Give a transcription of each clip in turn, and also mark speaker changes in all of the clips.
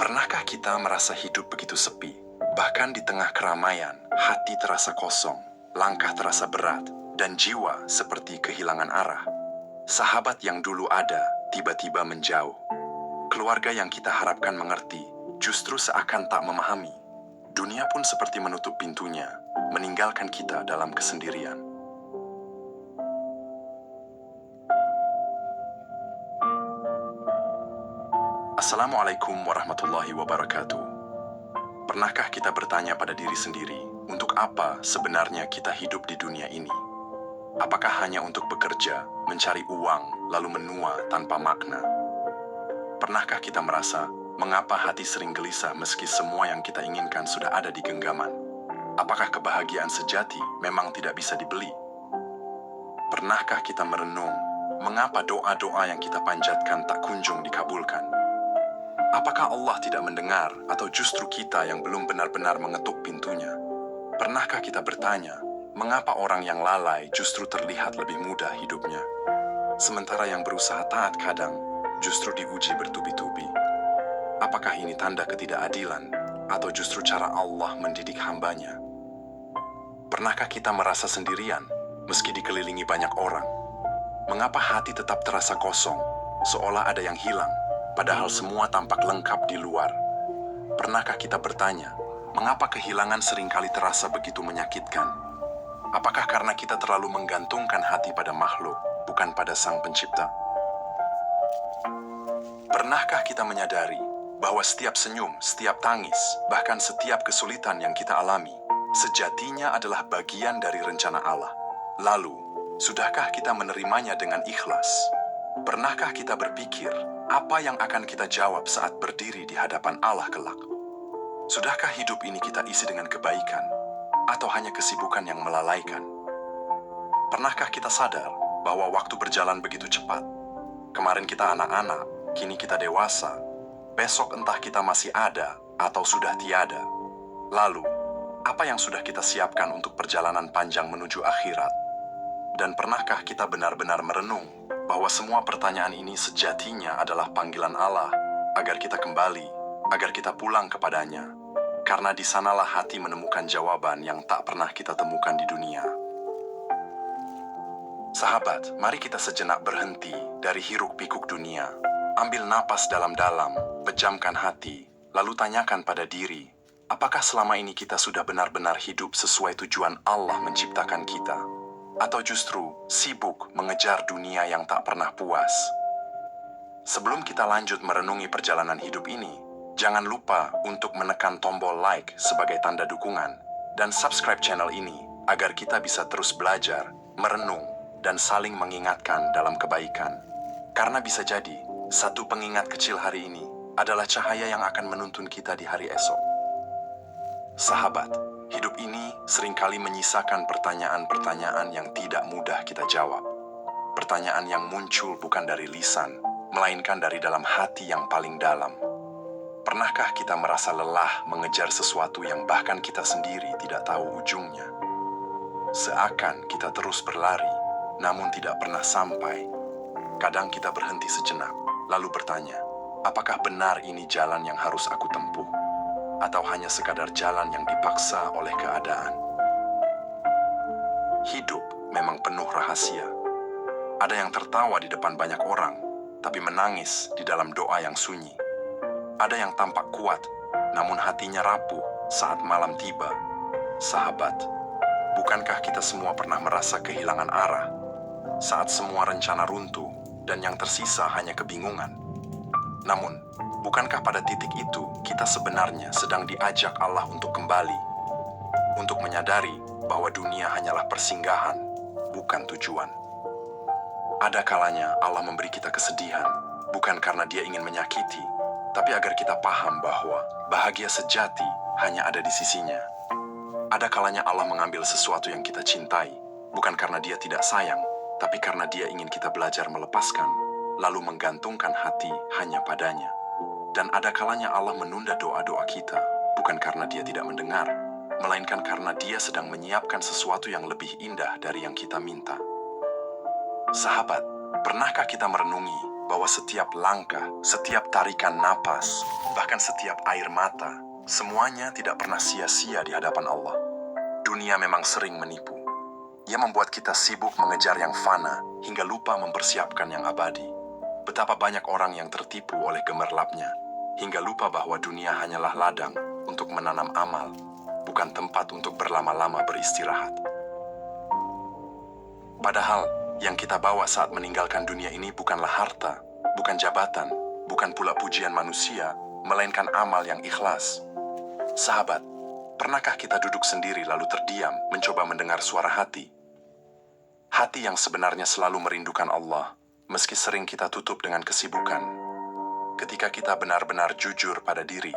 Speaker 1: Pernahkah kita merasa hidup begitu sepi? Bahkan di tengah keramaian, hati terasa kosong, langkah terasa berat, dan jiwa seperti kehilangan arah. Sahabat yang dulu ada, tiba-tiba menjauh. Keluarga yang kita harapkan mengerti, justru seakan tak memahami. Dunia pun seperti menutup pintunya, meninggalkan kita dalam kesendirian. Assalamualaikum warahmatullahi wabarakatuh. Pernahkah kita bertanya pada diri sendiri, untuk apa sebenarnya kita hidup di dunia ini? Apakah hanya untuk bekerja, mencari uang, lalu menua tanpa makna? Pernahkah kita merasa, mengapa hati sering gelisah meski semua yang kita inginkan sudah ada di genggaman? Apakah kebahagiaan sejati memang tidak bisa dibeli? Pernahkah kita merenung, mengapa doa-doa yang kita panjatkan tak kunjung dikabulkan? Apakah Allah tidak mendengar atau justru kita yang belum benar-benar mengetuk pintunya? Pernahkah kita bertanya, mengapa orang yang lalai justru terlihat lebih mudah hidupnya? Sementara yang berusaha taat kadang justru diuji bertubi-tubi. Apakah ini tanda ketidakadilan atau justru cara Allah mendidik hambanya? Pernahkah kita merasa sendirian meski dikelilingi banyak orang? Mengapa hati tetap terasa kosong, seolah ada yang hilang? Padahal semua tampak lengkap di luar. Pernahkah kita bertanya, mengapa kehilangan seringkali terasa begitu menyakitkan? Apakah karena kita terlalu menggantungkan hati pada makhluk, bukan pada Sang Pencipta? Pernahkah kita menyadari bahwa setiap senyum, setiap tangis, bahkan setiap kesulitan yang kita alami, sejatinya adalah bagian dari rencana Allah? Lalu, sudahkah kita menerimanya dengan ikhlas? Pernahkah kita berpikir, apa yang akan kita jawab saat berdiri di hadapan Allah kelak? Sudahkah hidup ini kita isi dengan kebaikan, atau hanya kesibukan yang melalaikan? Pernahkah kita sadar bahwa waktu berjalan begitu cepat? Kemarin kita anak-anak, kini kita dewasa. Besok entah kita masih ada, atau sudah tiada. Lalu, apa yang sudah kita siapkan untuk perjalanan panjang menuju akhirat? Dan pernahkah kita benar-benar merenung bahwa semua pertanyaan ini sejatinya adalah panggilan Allah agar kita kembali, agar kita pulang kepadanya, karena di sanalah hati menemukan jawaban yang tak pernah kita temukan di dunia. Sahabat, mari kita sejenak berhenti dari hiruk-pikuk dunia. Ambil napas dalam-dalam, pejamkan hati, lalu tanyakan pada diri, apakah selama ini kita sudah benar-benar hidup sesuai tujuan Allah menciptakan kita? Atau justru sibuk mengejar dunia yang tak pernah puas? Sebelum kita lanjut merenungi perjalanan hidup ini, jangan lupa untuk menekan tombol like sebagai tanda dukungan dan subscribe channel ini agar kita bisa terus belajar, merenung, dan saling mengingatkan dalam kebaikan. Karena bisa jadi, satu pengingat kecil hari ini adalah cahaya yang akan menuntun kita di hari esok. Sahabat, hidup ini seringkali menyisakan pertanyaan-pertanyaan yang tidak mudah kita jawab. Pertanyaan yang muncul bukan dari lisan, melainkan dari dalam hati yang paling dalam. Pernahkah kita merasa lelah mengejar sesuatu yang bahkan kita sendiri tidak tahu ujungnya? Seakan kita terus berlari, namun tidak pernah sampai. Kadang kita berhenti sejenak, lalu bertanya, apakah benar ini jalan yang harus aku tempuh? Atau hanya sekadar jalan yang dipaksa oleh keadaan? Hidup memang penuh rahasia. Ada yang tertawa di depan banyak orang, tapi menangis di dalam doa yang sunyi. Ada yang tampak kuat, namun hatinya rapuh saat malam tiba. Sahabat, bukankah kita semua pernah merasa kehilangan arah? Saat semua rencana runtuh, dan yang tersisa hanya kebingungan. Namun, bukankah pada titik itu kita sebenarnya sedang diajak Allah untuk kembali? Untuk menyadari bahwa dunia hanyalah persinggahan, bukan tujuan. Ada kalanya Allah memberi kita kesedihan, bukan karena Dia ingin menyakiti, tapi agar kita paham bahwa bahagia sejati hanya ada di sisinya. Ada kalanya Allah mengambil sesuatu yang kita cintai, bukan karena Dia tidak sayang, tapi karena Dia ingin kita belajar melepaskan, lalu menggantungkan hati hanya padanya. Dan ada kalanya Allah menunda doa-doa kita, bukan karena Dia tidak mendengar, melainkan karena Dia sedang menyiapkan sesuatu yang lebih indah dari yang kita minta. Sahabat, pernahkah kita merenungi bahwa setiap langkah, setiap tarikan napas, bahkan setiap air mata, semuanya tidak pernah sia-sia di hadapan Allah. Dunia memang sering menipu. Ia membuat kita sibuk mengejar yang fana hingga lupa mempersiapkan yang abadi. Betapa banyak orang yang tertipu oleh gemerlapnya, hingga lupa bahwa dunia hanyalah ladang untuk menanam amal, bukan tempat untuk berlama-lama beristirahat. Padahal, yang kita bawa saat meninggalkan dunia ini bukanlah harta, bukan jabatan, bukan pula pujian manusia, melainkan amal yang ikhlas. Sahabat, pernahkah kita duduk sendiri lalu terdiam mencoba mendengar suara hati? Hati yang sebenarnya selalu merindukan Allah, meski sering kita tutup dengan kesibukan. Ketika kita benar-benar jujur pada diri,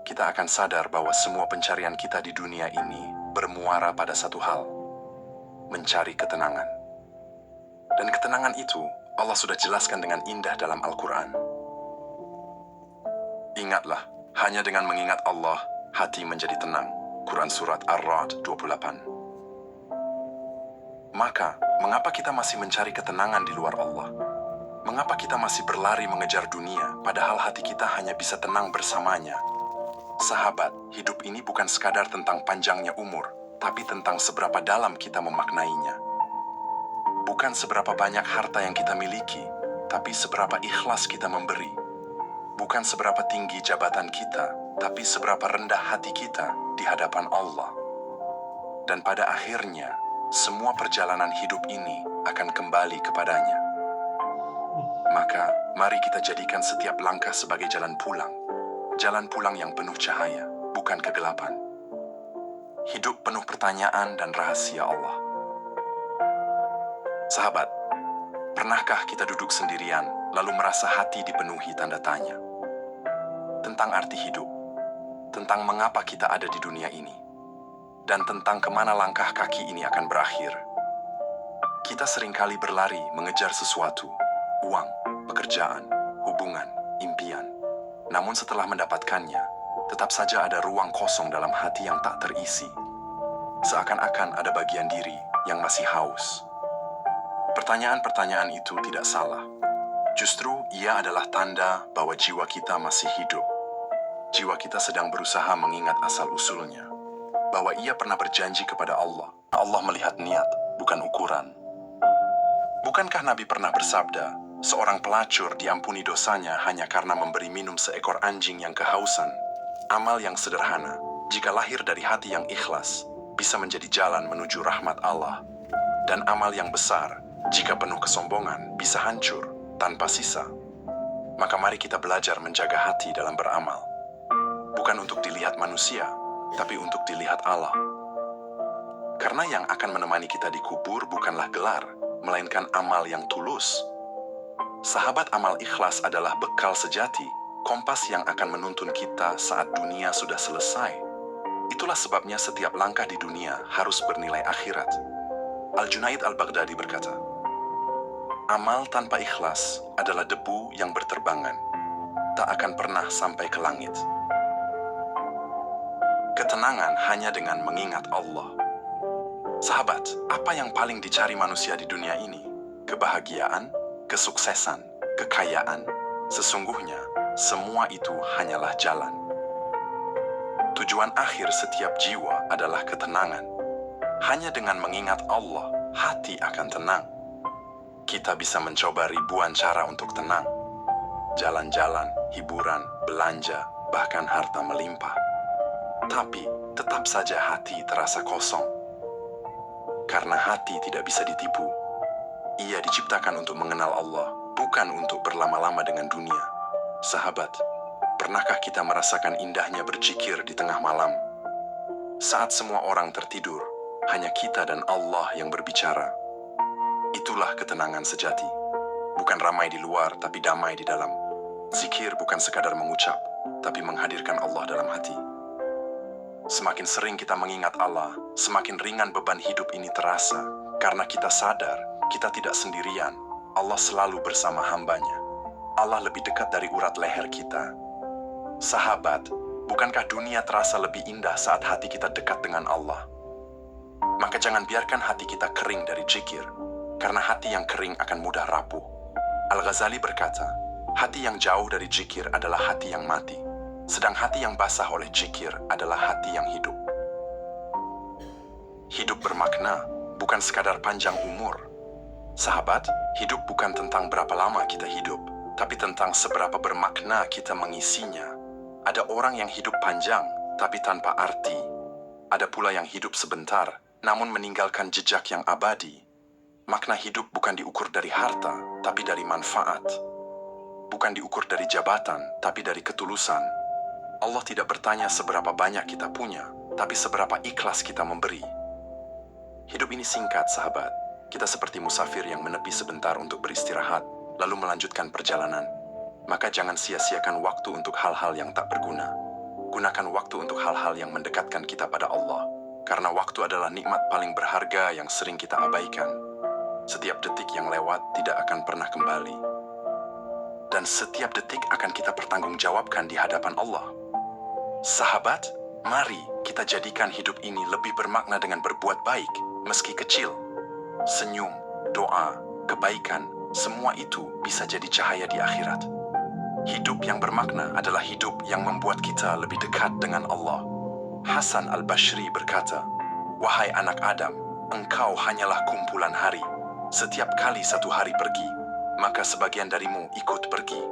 Speaker 1: kita akan sadar bahwa semua pencarian kita di dunia ini bermuara pada satu hal: mencari ketenangan. Dan ketenangan itu Allah sudah jelaskan dengan indah dalam Al-Quran. Ingatlah, hanya dengan mengingat Allah, hati menjadi tenang. Quran Surat Ar-Ra'd 28. Maka, mengapa kita masih mencari ketenangan di luar Allah? Mengapa kita masih berlari mengejar dunia, padahal hati kita hanya bisa tenang bersamanya? Sahabat, hidup ini bukan sekadar tentang panjangnya umur, tapi tentang seberapa dalam kita memaknainya. Bukan seberapa banyak harta yang kita miliki, tapi seberapa ikhlas kita memberi. Bukan seberapa tinggi jabatan kita, tapi seberapa rendah hati kita di hadapan Allah. Dan pada akhirnya, semua perjalanan hidup ini akan kembali kepadanya. Maka, mari kita jadikan setiap langkah sebagai jalan pulang. Jalan pulang yang penuh cahaya, bukan kegelapan. Hidup penuh pertanyaan dan rahasia Allah. Sahabat, pernahkah kita duduk sendirian lalu merasa hati dipenuhi tanda tanya? Tentang arti hidup, tentang mengapa kita ada di dunia ini, dan tentang kemana langkah kaki ini akan berakhir. Kita seringkali berlari mengejar sesuatu, uang, pekerjaan, hubungan, impian. Namun setelah mendapatkannya, tetap saja ada ruang kosong dalam hati yang tak terisi. Seakan-akan ada bagian diri yang masih haus. Pertanyaan-pertanyaan itu tidak salah. Justru ia adalah tanda bahwa jiwa kita masih hidup. Jiwa kita sedang berusaha mengingat asal-usulnya. Bahwa ia pernah berjanji kepada Allah. Allah melihat niat, bukan ukuran. Bukankah Nabi pernah bersabda, seorang pelacur diampuni dosanya hanya karena memberi minum seekor anjing yang kehausan? Amal yang sederhana, jika lahir dari hati yang ikhlas, bisa menjadi jalan menuju rahmat Allah. Dan amal yang besar, jika penuh kesombongan, bisa hancur tanpa sisa. Maka mari kita belajar menjaga hati dalam beramal. Bukan untuk dilihat manusia, tapi untuk dilihat Allah. Karena yang akan menemani kita di kubur bukanlah gelar, melainkan amal yang tulus. Sahabat, amal ikhlas adalah bekal sejati, kompas yang akan menuntun kita saat dunia sudah selesai. Itulah sebabnya setiap langkah di dunia harus bernilai akhirat. Al-Junaid Al-Baghdadi berkata, amal tanpa ikhlas adalah debu yang berterbangan, tak akan pernah sampai ke langit. Ketenangan hanya dengan mengingat Allah. Sahabat, apa yang paling dicari manusia di dunia ini? Kebahagiaan, kesuksesan, kekayaan. Sesungguhnya, semua itu hanyalah jalan. Tujuan akhir setiap jiwa adalah ketenangan. Hanya dengan mengingat Allah, hati akan tenang. Kita bisa mencoba ribuan cara untuk tenang. Jalan-jalan, hiburan, belanja, bahkan harta melimpah. Tapi, tetap saja hati terasa kosong. Karena hati tidak bisa ditipu. Ia diciptakan untuk mengenal Allah, bukan untuk berlama-lama dengan dunia. Sahabat, pernahkah kita merasakan indahnya berzikir di tengah malam? Saat semua orang tertidur, hanya kita dan Allah yang berbicara. Itulah ketenangan sejati. Bukan ramai di luar, tapi damai di dalam. Zikir bukan sekadar mengucap, tapi menghadirkan Allah dalam hati. Semakin sering kita mengingat Allah, semakin ringan beban hidup ini terasa. Karena kita sadar, kita tidak sendirian. Allah selalu bersama hambanya. Allah lebih dekat dari urat leher kita. Sahabat, bukankah dunia terasa lebih indah saat hati kita dekat dengan Allah? Maka jangan biarkan hati kita kering dari zikir, karena hati yang kering akan mudah rapuh. Al-Ghazali berkata, hati yang jauh dari zikir adalah hati yang mati, sedang hati yang basah oleh zikir adalah hati yang hidup. Hidup bermakna, bukan sekadar panjang umur. Sahabat, hidup bukan tentang berapa lama kita hidup, tapi tentang seberapa bermakna kita mengisinya. Ada orang yang hidup panjang, tapi tanpa arti. Ada pula yang hidup sebentar, namun meninggalkan jejak yang abadi. Makna hidup bukan diukur dari harta, tapi dari manfaat. Bukan diukur dari jabatan, tapi dari ketulusan. Allah tidak bertanya seberapa banyak kita punya, tapi seberapa ikhlas kita memberi. Hidup ini singkat, sahabat. Kita seperti musafir yang menepi sebentar untuk beristirahat, lalu melanjutkan perjalanan. Maka jangan sia-siakan waktu untuk hal-hal yang tak berguna. Gunakan waktu untuk hal-hal yang mendekatkan kita pada Allah. Karena waktu adalah nikmat paling berharga yang sering kita abaikan. Setiap detik yang lewat tidak akan pernah kembali. Dan setiap detik akan kita pertanggungjawabkan di hadapan Allah. Sahabat, mari kita jadikan hidup ini lebih bermakna dengan berbuat baik, meski kecil. Senyum, doa, kebaikan, semua itu bisa jadi cahaya di akhirat. Hidup yang bermakna adalah hidup yang membuat kita lebih dekat dengan Allah. Hasan al-Bashri berkata, "Wahai anak Adam, engkau hanyalah kumpulan hari. Setiap kali satu hari pergi, maka sebagian darimu ikut pergi."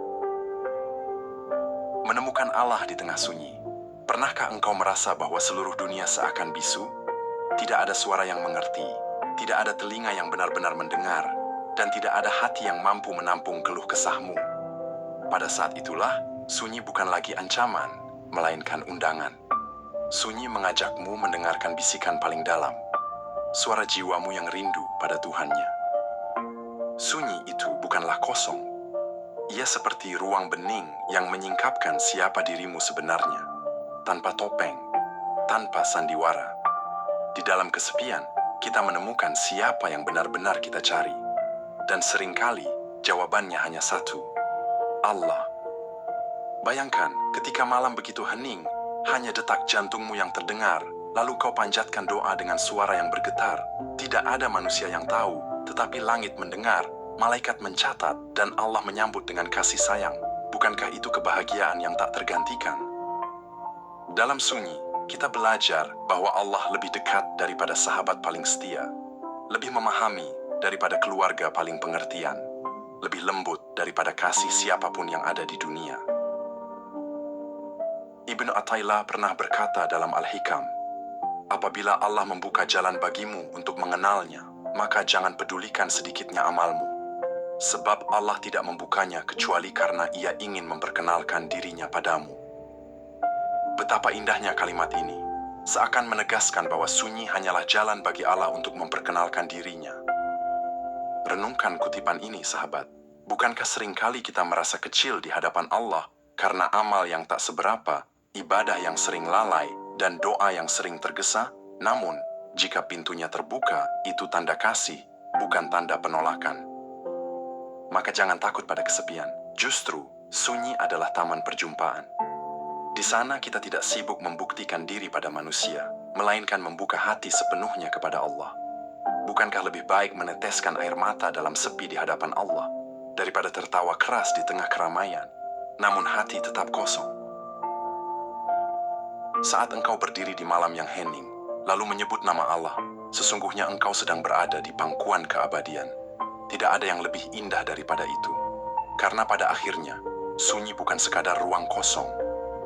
Speaker 1: Menemukan Allah di tengah sunyi. Pernahkah engkau merasa bahwa seluruh dunia seakan bisu? Tidak ada suara yang mengerti, tidak ada telinga yang benar-benar mendengar, dan tidak ada hati yang mampu menampung keluh kesahmu. Pada saat itulah, sunyi bukan lagi ancaman, melainkan undangan. Sunyi mengajakmu mendengarkan bisikan paling dalam, suara jiwamu yang rindu pada Tuhannya. Sunyi itu bukanlah kosong. Ia seperti ruang bening yang menyingkapkan siapa dirimu sebenarnya, tanpa topeng, tanpa sandiwara. Di dalam kesepian, kita menemukan siapa yang benar-benar kita cari. Dan seringkali, jawabannya hanya satu, Allah. Bayangkan, ketika malam begitu hening, hanya detak jantungmu yang terdengar, lalu kau panjatkan doa dengan suara yang bergetar. Tidak ada manusia yang tahu, tetapi langit mendengar, malaikat mencatat, dan Allah menyambut dengan kasih sayang. Bukankah itu kebahagiaan yang tak tergantikan? Dalam sunyi, kita belajar bahwa Allah lebih dekat daripada sahabat paling setia, lebih memahami daripada keluarga paling pengertian, lebih lembut daripada kasih siapapun yang ada di dunia. Ibnu Athaillah pernah berkata dalam Al-Hikam, "Apabila Allah membuka jalan bagimu untuk mengenalnya, maka jangan pedulikan sedikitnya amalmu. Sebab Allah tidak membukanya kecuali karena Ia ingin memperkenalkan dirinya padamu." Betapa indahnya kalimat ini, seakan menegaskan bahwa sunyi hanyalah jalan bagi Allah untuk memperkenalkan dirinya. Renungkan kutipan ini, sahabat. Bukankah seringkali kita merasa kecil di hadapan Allah karena amal yang tak seberapa, ibadah yang sering lalai, dan doa yang sering tergesa? Namun, jika pintunya terbuka, itu tanda kasih, bukan tanda penolakan. Maka jangan takut pada kesepian. Justru, sunyi adalah taman perjumpaan. Di sana kita tidak sibuk membuktikan diri pada manusia, melainkan membuka hati sepenuhnya kepada Allah. Bukankah lebih baik meneteskan air mata dalam sepi di hadapan Allah, daripada tertawa keras di tengah keramaian, namun hati tetap kosong? Saat engkau berdiri di malam yang hening, lalu menyebut nama Allah, sesungguhnya engkau sedang berada di pangkuan keabadian. Tidak ada yang lebih indah daripada itu. Karena pada akhirnya, sunyi bukan sekadar ruang kosong.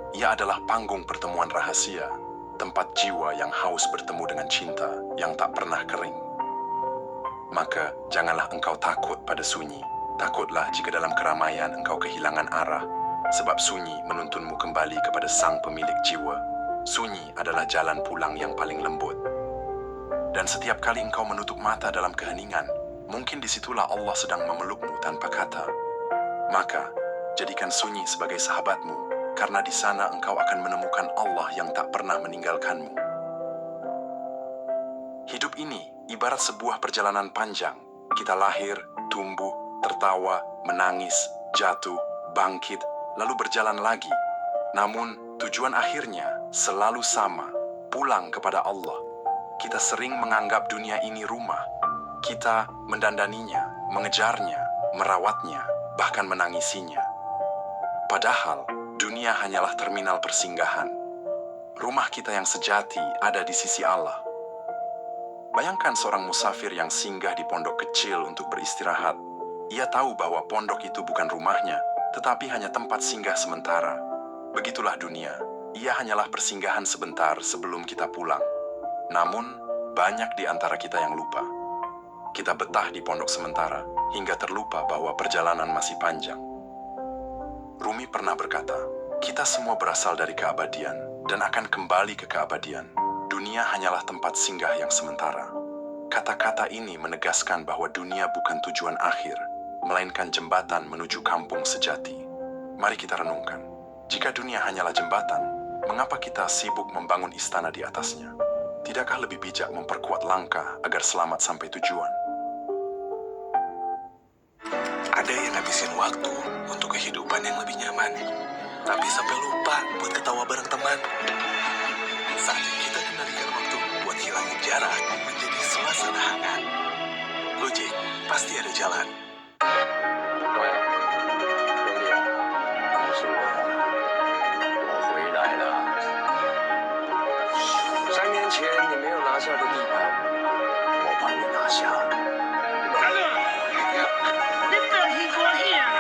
Speaker 1: Ia adalah panggung pertemuan rahasia, tempat jiwa yang haus bertemu dengan cinta yang tak pernah kering. Maka, janganlah engkau takut pada sunyi. Takutlah jika dalam keramaian engkau kehilangan arah, sebab sunyi menuntunmu kembali kepada sang pemilik jiwa. Sunyi adalah jalan pulang yang paling lembut. Dan setiap kali engkau menutup mata dalam keheningan, mungkin disitulah Allah sedang memelukmu tanpa kata. Maka, jadikan sunyi sebagai sahabatmu, karena di sana engkau akan menemukan Allah yang tak pernah meninggalkanmu. Hidup ini ibarat sebuah perjalanan panjang. Kita lahir, tumbuh, tertawa, menangis, jatuh, bangkit, lalu berjalan lagi. Namun, tujuan akhirnya selalu sama, pulang kepada Allah. Kita sering menganggap dunia ini rumah. Kita mendandaninya, mengejarnya, merawatnya, bahkan menangisinya. Padahal, dunia hanyalah terminal persinggahan. Rumah kita yang sejati ada di sisi Allah. Bayangkan seorang musafir yang singgah di pondok kecil untuk beristirahat. Ia tahu bahwa pondok itu bukan rumahnya, tetapi hanya tempat singgah sementara. Begitulah dunia. Ia hanyalah persinggahan sebentar sebelum kita pulang. Namun, banyak di antara kita yang lupa. Kita betah di pondok sementara, hingga terlupa bahwa perjalanan masih panjang. Rumi pernah berkata, kita semua berasal dari keabadian, dan akan kembali ke keabadian. Dunia hanyalah tempat singgah yang sementara. Kata-kata ini menegaskan bahwa dunia bukan tujuan akhir, melainkan jembatan menuju kampung sejati. Mari kita renungkan, jika dunia hanyalah jembatan, mengapa kita sibuk membangun istana di atasnya? Tidakkah lebih bijak memperkuat langkah agar selamat sampai tujuan?
Speaker 2: Ada yang ngabisin waktu untuk kehidupan yang lebih nyaman, tapi sampai lupa buat ketawa bareng teman. Saatnya kita kendalikan waktu buat hilangin jarak menjadi suasana hangat. Gojek, pasti ada jalan.
Speaker 3: 喂，兄弟，不是我回来了。3年前你没有拿下的地盘，我帮你拿下。
Speaker 4: 大哥，你不要听我一样啊！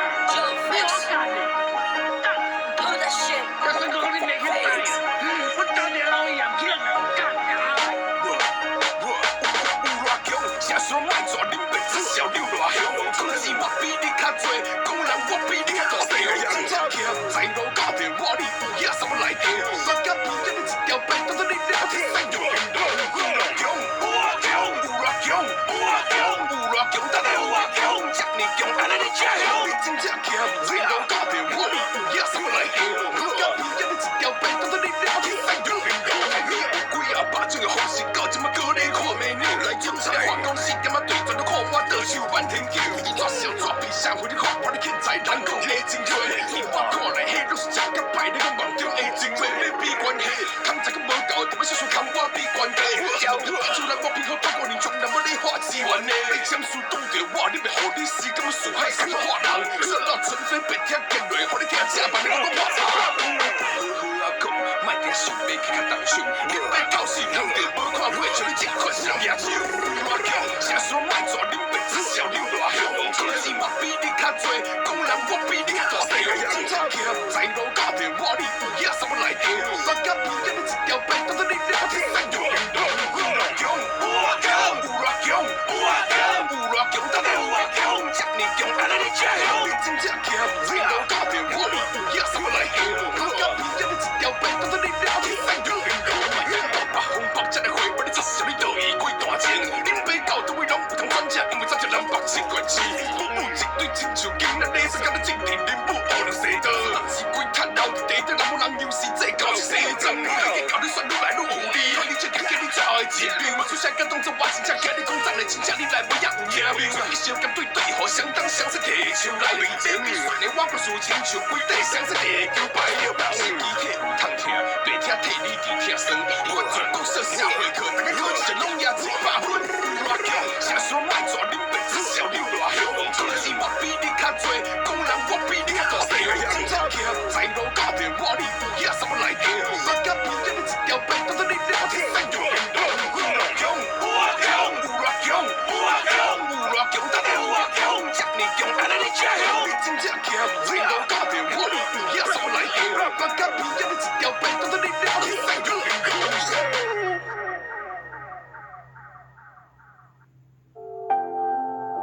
Speaker 4: 你好干的，干！要是讲你没去打，我当年老一样骗了，干啊！
Speaker 2: 假说卖做你别只小溜偌凶，可是我比你较多，讲人我比你较大声。真正强，在路到底我你有影什么来的？我甲皮着你一条白，当作你了天生有运动。有偌强，有偌强，有偌强，有偌强，有偌强，到底有偌强？这么强，安尼你才强。你真正强，在路到底我你有影什么来的？我甲皮着你一条白，当作你了天生有运动。你有几啊把种的方式，到这么高你看美女来种上化工四点啊对准都看我倒手满天球，抓小抓皮上回你看我你现在难讲黑真多，你我看来迄都是食甲歹，你个梦中的真多，你比关系，看这个无够，特别是说看我比关系，要出来我偏好不过你从来无你花资源的，你점수挡着我，你袂互你时间输海上化人，说到纯粹白听见落，互你听正版的我破产。卖点想要去较动手，你要透视人着无看会像你这款上野手，偌强，谁说卖做你别只小你偌凶，可是我比你较多，讲人我比你较大声，真正强，在路到底我你有影什么来的？我甲皮着你一条白，当作你了天生有运动，有偌强，有偌强，有偌强，有偌强，有偌强，到底有偌强？这么强，安尼你才强，你真正强，在路到底我你有影什么来的？我甲皮着你一条白，当作你了天生有运动，白红白这个花，把你插小你倒伊几大钱，恁爸到倒位拢有通转正，因为早就人白生惯气，父母一对亲像囡仔咧，说甲你正甜，恁母学着生道，人是鬼看老伫地底，人无人有时这狗是生脏，你教你算愈来愈有理，看你这个叫你走的一流，我出声甲当作我真正惊你讲真的，真正你来无也有赢面，一小甘对对好相当相似摕手来，这面算的我不输亲像规底相似摕叫白了，身体体有通听，白听替你伫听酸，我全部说社会课，大家考一拢也100分，偌强，谁说卖做你别只小你偌凶，可是我比你较多，讲人我比你较大声，真正强，在路到底我你有影什么来的？我甲皮着你一条白，当作你了天生有运动，有偌强，有偌强，有偌强，有偌强，有偌强，到底有偌强？这么强，安尼你才强，你真正强，在路到底我你有影什么来的？我甲皮着你一条白，当作你了天生有运动。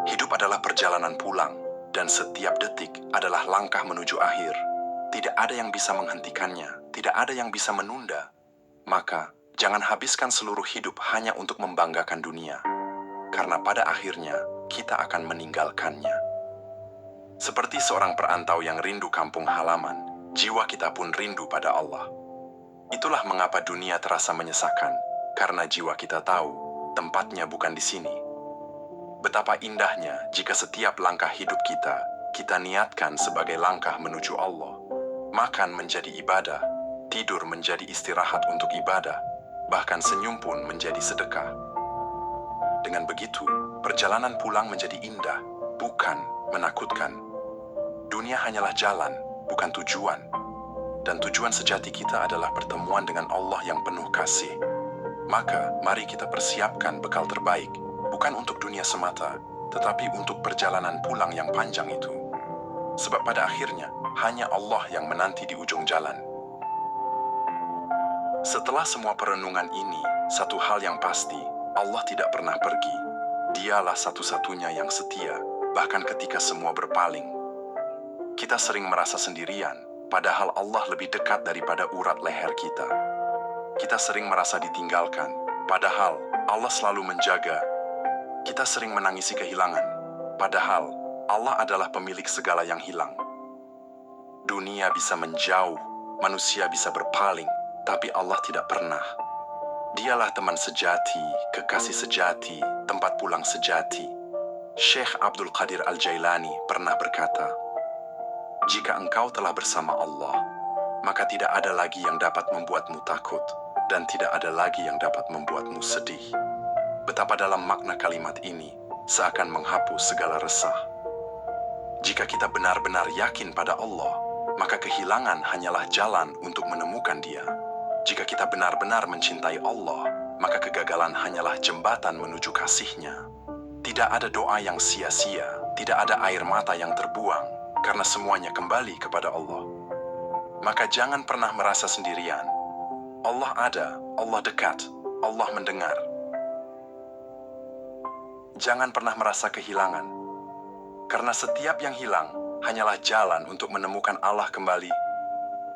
Speaker 1: Hidup adalah perjalanan pulang, dan setiap detik adalah langkah menuju akhir. Tidak ada yang bisa menghentikannya, tidak ada yang bisa menunda. Maka, jangan habiskan seluruh hidup hanya untuk membanggakan dunia, karena pada akhirnya kita akan meninggalkannya. Seperti seorang perantau yang rindu kampung halaman, jiwa kita pun rindu pada Allah. Itulah mengapa dunia terasa menyesakan, karena jiwa kita tahu tempatnya bukan di sini. Betapa indahnya jika setiap langkah hidup kita niatkan sebagai langkah menuju Allah. Makan menjadi ibadah, tidur menjadi istirahat untuk ibadah, bahkan senyum pun menjadi sedekah. Dengan begitu, perjalanan pulang menjadi indah, bukan menakutkan. Dunia hanyalah jalan, bukan tujuan. Dan tujuan sejati kita adalah pertemuan dengan Allah yang penuh kasih. Maka, mari kita persiapkan bekal terbaik, bukan untuk dunia semata, tetapi untuk perjalanan pulang yang panjang itu. Sebab pada akhirnya, hanya Allah yang menanti di ujung jalan. Setelah semua perenungan ini, satu hal yang pasti, Allah tidak pernah pergi. Dialah satu-satunya yang setia, bahkan ketika semua berpaling. Kita sering merasa sendirian, padahal Allah lebih dekat daripada urat leher kita. Kita sering merasa ditinggalkan, padahal Allah selalu menjaga. Kita sering menangisi kehilangan, padahal Allah adalah pemilik segala yang hilang. Dunia bisa menjauh, manusia bisa berpaling, tapi Allah tidak pernah. Dialah teman sejati, kekasih sejati, tempat pulang sejati. Syekh Abdul Qadir Al-Jailani pernah berkata, "Jika engkau telah bersama Allah, maka tidak ada lagi yang dapat membuatmu takut, dan tidak ada lagi yang dapat membuatmu sedih." Betapa dalam makna kalimat ini seakan menghapus segala resah. Jika kita benar-benar yakin pada Allah, maka kehilangan hanyalah jalan untuk menemukan Dia. Jika kita benar-benar mencintai Allah, maka kegagalan hanyalah jembatan menuju kasih-Nya. Tidak ada doa yang sia-sia, tidak ada air mata yang terbuang, karena semuanya kembali kepada Allah. Maka jangan pernah merasa sendirian. Allah ada, Allah dekat, Allah mendengar. Jangan pernah merasa kehilangan, karena setiap yang hilang hanyalah jalan untuk menemukan Allah kembali.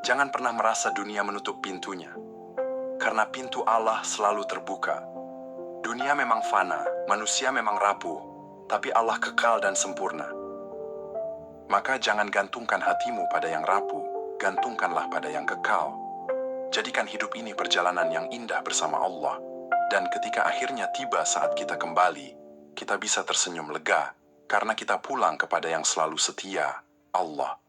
Speaker 1: Jangan pernah merasa dunia menutup pintunya, karena pintu Allah selalu terbuka. Dunia memang fana, manusia memang rapuh, tapi Allah kekal dan sempurna. Maka jangan gantungkan hatimu pada yang rapuh, gantungkanlah pada yang kekal. Jadikan hidup ini perjalanan yang indah bersama Allah, dan ketika akhirnya tiba saat kita kembali, kita bisa tersenyum lega, karena kita pulang kepada yang selalu setia, Allah.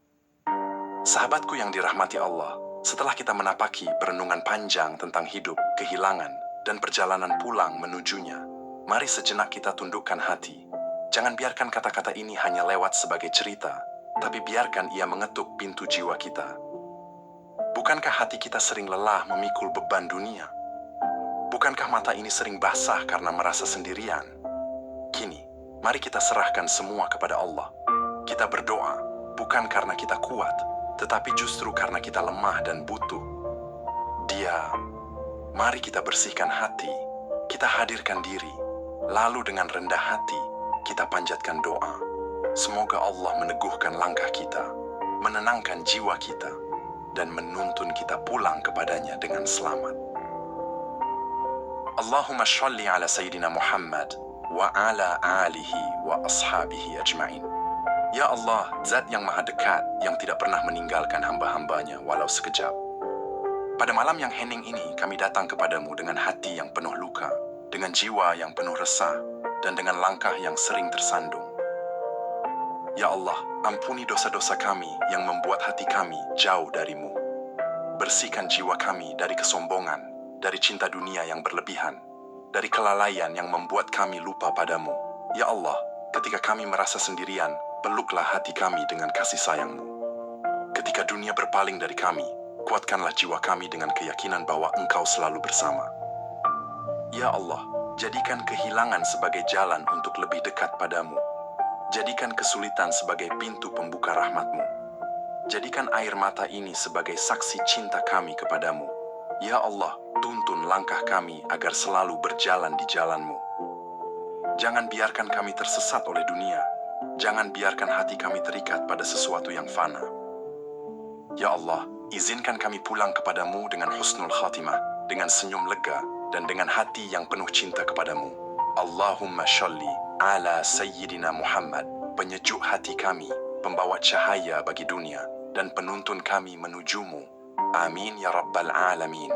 Speaker 1: Sahabatku yang dirahmati Allah, setelah kita menapaki perenungan panjang tentang hidup, kehilangan, dan perjalanan pulang menujunya, mari sejenak kita tundukkan hati. Jangan biarkan kata-kata ini hanya lewat sebagai cerita, tapi biarkan ia mengetuk pintu jiwa kita. Bukankah hati kita sering lelah memikul beban dunia? Bukankah mata ini sering basah karena merasa sendirian? Kini, mari kita serahkan semua kepada Allah. Kita berdoa, bukan karena kita kuat, tetapi justru karena kita lemah dan butuh. Mari kita bersihkan hati, kita hadirkan diri, lalu dengan rendah hati, kita panjatkan doa. Semoga Allah meneguhkan langkah kita, menenangkan jiwa kita, dan menuntun kita pulang kepadanya dengan selamat. Allahumma sholli ala Sayyidina Muhammad wa ala alihi wa ashabihi ajma'in. Ya Allah, Zat yang maha dekat, yang tidak pernah meninggalkan hamba-hambanya walau sekejap. Pada malam yang hening ini, kami datang kepadamu dengan hati yang penuh luka, dengan jiwa yang penuh resah, dan dengan langkah yang sering tersandung. Ya Allah, ampuni dosa-dosa kami yang membuat hati kami jauh darimu. Bersihkan jiwa kami dari kesombongan, dari cinta dunia yang berlebihan, dari kelalaian yang membuat kami lupa padamu. Ya Allah, ketika kami merasa sendirian, peluklah hati kami dengan kasih sayang-Mu. Ketika dunia berpaling dari kami, kuatkanlah jiwa kami dengan keyakinan bahwa Engkau selalu bersama. Ya Allah, jadikan kehilangan sebagai jalan untuk lebih dekat padamu. Jadikan kesulitan sebagai pintu pembuka rahmat-Mu. Jadikan air mata ini sebagai saksi cinta kami kepadamu. Ya Allah, tuntun langkah kami agar selalu berjalan di jalan-Mu. Jangan biarkan kami tersesat oleh dunia. Jangan biarkan hati kami terikat pada sesuatu yang fana. Ya Allah, izinkan kami pulang kepadamu dengan husnul khatimah, dengan senyum lega, dan dengan hati yang penuh cinta kepadamu. Allahumma sholli ala Sayyidina Muhammad, penyejuk hati kami, pembawa cahaya bagi dunia, dan penuntun kami menujumu. Amin ya Rabbal Alamin.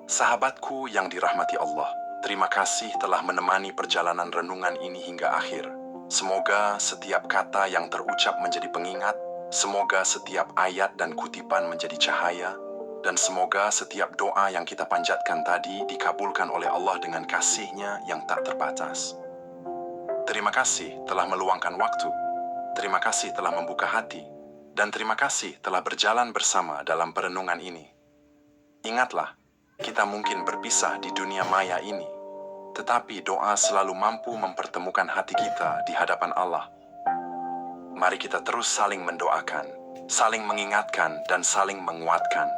Speaker 1: Sahabatku yang dirahmati Allah, terima kasih telah menemani perjalanan renungan ini hingga akhir. Semoga setiap kata yang terucap menjadi pengingat, semoga setiap ayat dan kutipan menjadi cahaya, dan semoga setiap doa yang kita panjatkan tadi dikabulkan oleh Allah dengan kasih-Nya yang tak terbatas. Terima kasih telah meluangkan waktu. Terima kasih telah membuka hati, dan terima kasih telah berjalan bersama dalam perenungan ini. Ingatlah, kita mungkin berpisah di dunia maya ini, tetapi doa selalu mampu mempertemukan hati kita di hadapan Allah. Mari kita terus saling mendoakan, saling mengingatkan, dan saling menguatkan.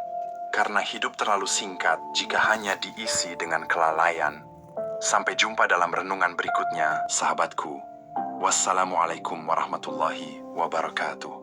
Speaker 1: Karena hidup terlalu singkat jika hanya diisi dengan kelalaian. Sampai jumpa dalam renungan berikutnya, sahabatku. Wassalamualaikum warahmatullahi wabarakatuh.